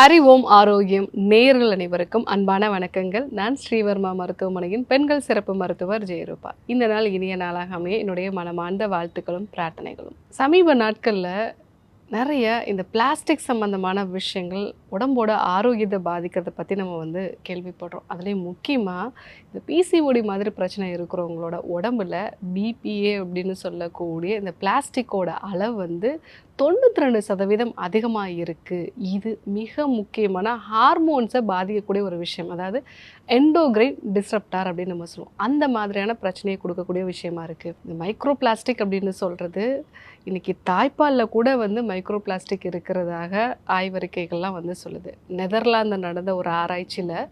அறிவோம் ஆரோக்கியம் நேயர்கள் அனைவருக்கும் அன்பான வணக்கங்கள். நான் ஸ்ரீவர்மா மருத்துவமனையின் பெண்கள் சிறப்பு மருத்துவர் ஜெயரூபா. இந்த நாள் இனிய நாளாக அமைய என்னுடைய மனமார்ந்த வாழ்த்துக்களும் பிரார்த்தனைகளும். சமீப நாட்களில் நிறைய இந்த பிளாஸ்டிக் சம்மந்தமான விஷயங்கள் உடம்போட ஆரோக்கியத்தை பாதிக்கிறத பற்றி நம்ம கேள்விப்படுறோம். அதுலேயும் முக்கியமாக இந்த பிசிஓடி மாதிரி பிரச்சனை இருக்கிறவங்களோட உடம்புல பிபிஏ அப்படின்னு சொல்லக்கூடிய இந்த பிளாஸ்டிக்கோட அளவு 92% அதிகமாக இருக்குது. இது மிக முக்கியமான ஹார்மோன்ஸை பாதிக்கக்கூடிய ஒரு விஷயம். அதாவது எண்டோக்ரைன் டிஸ்ரப்டார் அப்படின்னு நம்ம சொல்லுவோம். அந்த மாதிரியான பிரச்சனையை கொடுக்கக்கூடிய விஷயமா இருக்குது. இந்த மைக்ரோ பிளாஸ்டிக் அப்படின்னு சொல்கிறது இன்றைக்கி தாய்ப்பாலில் கூட மைக்ரோ பிளாஸ்டிக் இருக்கிறதாக ஆய்வறிக்கைகள்லாம் சொல்லுது. நெதர்லாந்து நடந்த ஒரு ஆராய்ச்சியில்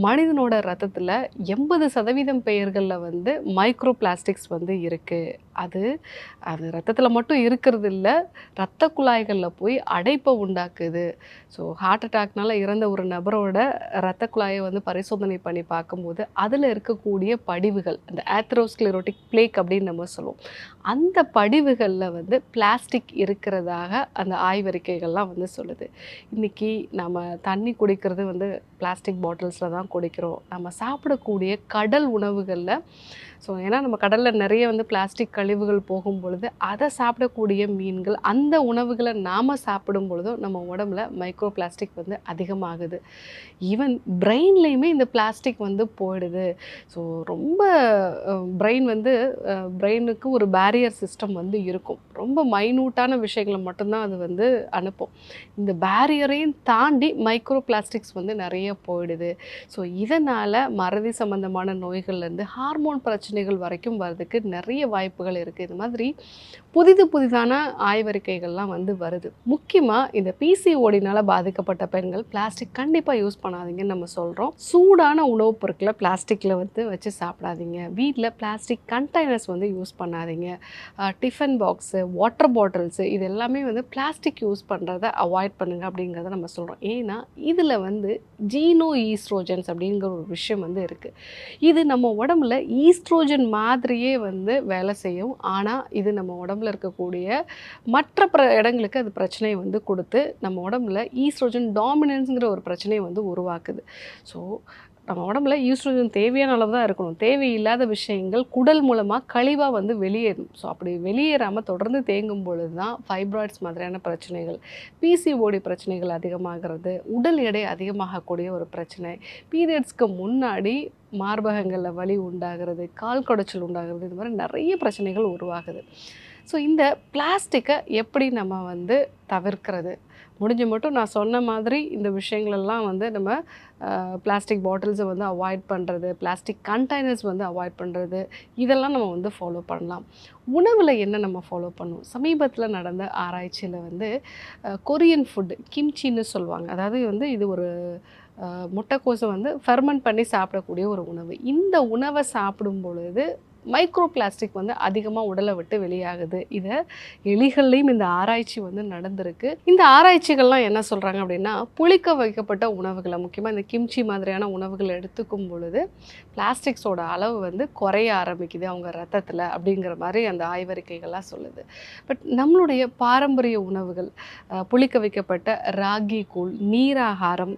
மனிதனோட ரத்தத்தில் 80% பெயர்களில் மைக்ரோ பிளாஸ்டிக்ஸ் இருக்குது. அது ரத்தத்தில் மட்டும் இருக்கிறது இல்லை, இரத்த குழாய்களில் போய் அடைப்பை உண்டாக்குது. ஸோ ஹார்ட் அட்டாக்னால இறந்த ஒரு நபரோட இரத்த குழாயை பரிசோதனை பண்ணி பார்க்கும்போது அதில் இருக்கக்கூடிய படிவுகள், அந்த ஆத்ரோஸ்க்ளெரோட்டிக் பிளேக் அப்படின்னு நம்ம சொல்லுவோம், அந்த படிவுகளில் பிளாஸ்டிக் இருக்கிறதாக அந்த ஆய்வறிக்கைகள்லாம் சொல்லுது. இன்றைக்கி நம்ம தண்ணி குடிக்கிறது பிளாஸ்டிக் பாட்டில்ஸில் தான் குடிக்கிறோம். நம்ம சாப்பிடக்கூடிய கடல் உணவுகளில் ஏன்னா நம்ம கடலில் நிறைய பிளாஸ்டிக் கழிவுகள் போகும் பொழுது அதை சாப்பிடக்கூடிய மீன்கள், அந்த உணவுகளை நாம் சாப்பிடும் பொழுதும் நம்ம உடம்புல மைக்ரோ பிளாஸ்டிக் அதிகமாகுது. ஈவன் பிரெயின்லேயுமே இந்த பிளாஸ்டிக் போயிடுது. ஸோ ரொம்ப பிரெயினுக்கு ஒரு பேரியர் சிஸ்டம் இருக்கும். ரொம்ப மைனூட்டான விஷயங்களை மட்டும்தான் அது அனுப்பும். இந்த பேரியரையும் தாண்டி மைக்ரோ பிளாஸ்டிக்ஸ் நிறைய போயிடுது. ஸோ இதனால் மறதி சம்பந்தமான நோய்கள்லேருந்து ஹார்மோன் பிரச்சனைகள் வரைக்கும் வர்றதுக்கு நிறைய வாய்ப்புகள் இருக்குது. இது மாதிரி புதிதான ஆய்வறிக்கைகள்லாம் வருது. முக்கியமாக இந்த பிசிஓடினால் பாதிக்கப்பட்ட பெண்கள் பிளாஸ்டிக் கண்டிப்பாக யூஸ் பண்ணாதீங்கன்னு நம்ம சொல்கிறோம். சூடான உணவுப் பொருட்களை பிளாஸ்டிக்கில் வச்சு சாப்பிடாதீங்க. வீட்டில் பிளாஸ்டிக் கண்டெய்னர்ஸ் யூஸ் பண்ணாதீங்க. டிஃபன் பாக்ஸு, வாட்டர் பாட்டில்ஸு, இது எல்லாமே பிளாஸ்டிக் யூஸ் பண்ணுறத அவாய்ட் பண்ணுங்கள் அப்படிங்கிறத நம்ம சொல்கிறோம். ஏன்னா இதில் ஜீனோ ஈஸ்ட்ரோஜன்ஸ் அப்படிங்கிற ஒரு விஷயம் இருக்குது. இது நம்ம உடம்புல ஈஸ்ட்ரோஜன் மாதிரியே வேலை செய்யும். ஆனால் இது நம்ம உடம்புல இருக்கக்கூடிய மற்ற இடங்களுக்கு அது பிரச்சனையை கொடுத்து நம்ம உடம்புல ஈஸ்ட்ரோஜன் டாமினன்ஸுங்கிற ஒரு பிரச்சனையை உருவாக்குது. ஸோ நம்ம உடம்புல ஈஸ்ட்ரோஜன் தேவையான அளவு தான் இருக்கணும். தேவையில்லாத விஷயங்கள் குடல் மூலமாக கழிவாக வெளியேறும். ஸோ அப்படி வெளியேறாமல் தொடர்ந்து தேங்கும் பொழுது தான் ஃபைப்ராய்ட்ஸ் மாதிரியான பிரச்சனைகள், பிசிஓடி பிரச்சனைகள் அதிகமாகிறது, உடல் எடை அதிகமாகக்கூடிய ஒரு பிரச்சனை, பீரியட்ஸ்க்கு முன்னாடி மார்பகங்களில் வலி உண்டாகிறது, கால் குடைச்சல் உண்டாகிறது, இது மாதிரி நிறைய பிரச்சனைகள் உருவாகுது. ஸோ இந்த பிளாஸ்டிக்கை எப்படி நம்ம தவிர்க்கிறது? முடிஞ்ச மட்டும் நான் சொன்ன மாதிரி இந்த விஷயங்களெல்லாம் நம்ம பிளாஸ்டிக் பாட்டில்ஸை அவாய்ட் பண்ணுறது, பிளாஸ்டிக் கண்டெய்னர்ஸ் அவாய்ட் பண்ணுறது, இதெல்லாம் நம்ம ஃபாலோ பண்ணலாம். உணவில் என்ன நம்ம ஃபாலோ பண்ணுவோம்? சமீபத்தில் நடந்த ஆராய்ச்சியில் கொரியன் ஃபுட்டு கிம்ச்சின்னு சொல்லுவாங்க. அதாவது இது ஒரு முட்டைக்கோஸை ஃபெர்மெண்ட் பண்ணி சாப்பிடக்கூடிய ஒரு உணவு. இந்த உணவை சாப்பிடும் பொழுது மைக்ரோ பிளாஸ்டிக் அதிகமாக உடலை விட்டு வெளியாகுது. இதை எலிகள்லேயும் இந்த ஆராய்ச்சி நடந்திருக்கு. இந்த ஆராய்ச்சிகள்லாம் என்ன சொல்கிறாங்க அப்படின்னா, புளிக்க வைக்கப்பட்ட உணவுகளை, முக்கியமாக இந்த கிம்ச்சி மாதிரியான உணவுகளை எடுத்துக்கும் பொழுது பிளாஸ்டிக்ஸோட அளவு குறைய ஆரம்பிக்குது அவங்க ரத்தத்தில் அப்படிங்கிற மாதிரி அந்த ஆய்வறிக்கைகள்லாம் சொல்லுது. பட் நம்மளுடைய பாரம்பரிய உணவுகள், புளிக்க வைக்கப்பட்ட ராகி கூழ், நீராகாரம்,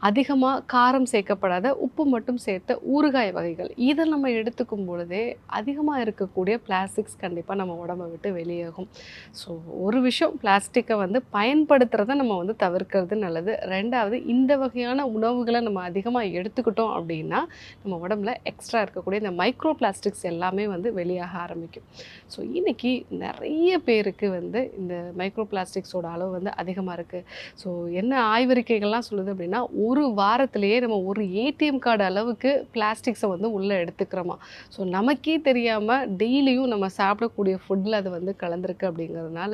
அதிகமாக காரம் சேர்க்கப்படாத உப்பு மட்டும் சேர்த்த ஊறுகாய் வகைகள், இதை நம்ம எடுத்துக்கும் பொழுதே அதிகமாக இருக்கக்கூடிய பிளாஸ்டிக்ஸ் கண்டிப்பாக நம்ம உடம்பை விட்டு வெளியாகும். ஸோ ஒரு விஷயம், பிளாஸ்டிக்கை பயன்படுத்துகிறத நம்ம தவிர்க்கிறது நல்லது. ரெண்டாவது, இந்த வகையான உணவுகளை நம்ம அதிகமாக எடுத்துக்கிட்டோம் அப்படின்னா நம்ம உடம்புல எக்ஸ்ட்ரா இருக்கக்கூடிய இந்த மைக்ரோ பிளாஸ்டிக்ஸ் எல்லாமே வெளியாக ஆரம்பிக்கும். ஸோ இன்றைக்கி நிறைய பேருக்கு இந்த மைக்ரோ பிளாஸ்டிக்ஸோட அளவு அதிகமாக இருக்குது. ஸோ என்ன ஆய்வறிக்கைகள்லாம் சொல்லுது அப்படின்னா, ஒரு வாரத்திலேயே நம்ம ஒரு ஏடிஎம் கார்டு அளவுக்கு பிளாஸ்டிக்ஸை உள்ளே எடுத்துக்கிறோமா. ஸோ நமக்கே தெரியாமல் டெய்லியும் நம்ம சாப்பிடக்கூடிய ஃபுட்டில் அது கலந்துருக்கு. அப்படிங்கிறதுனால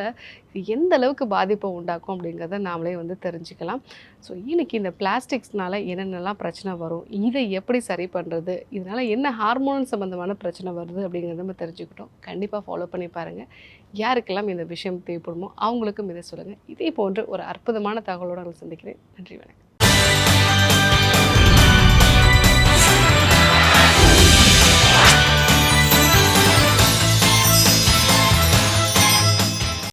இது எந்த அளவுக்கு பாதிப்பை உண்டாக்கும் அப்படிங்கிறத நாமளே தெரிஞ்சுக்கலாம். ஸோ இன்றைக்கி இந்த பிளாஸ்டிக்ஸ்னால என்னென்னலாம் பிரச்சனை வரும், இதை எப்படி சரி பண்ணுறது, இதனால் என்ன ஹார்மோன் சம்மந்தமான பிரச்சனை வருது அப்படிங்கிறத நம்ம தெரிஞ்சுக்கிட்டோம். கண்டிப்பாக ஃபாலோ பண்ணி பாருங்கள். யாருக்கெல்லாம் இந்த விஷயம் தேவைப்படுமோ அவங்களுக்கும் இதை சொல்லுங்கள். இதே போன்று ஒரு அற்புதமான தகவலோடு நான் சந்திக்கிறேன். நன்றி, வணக்கம்.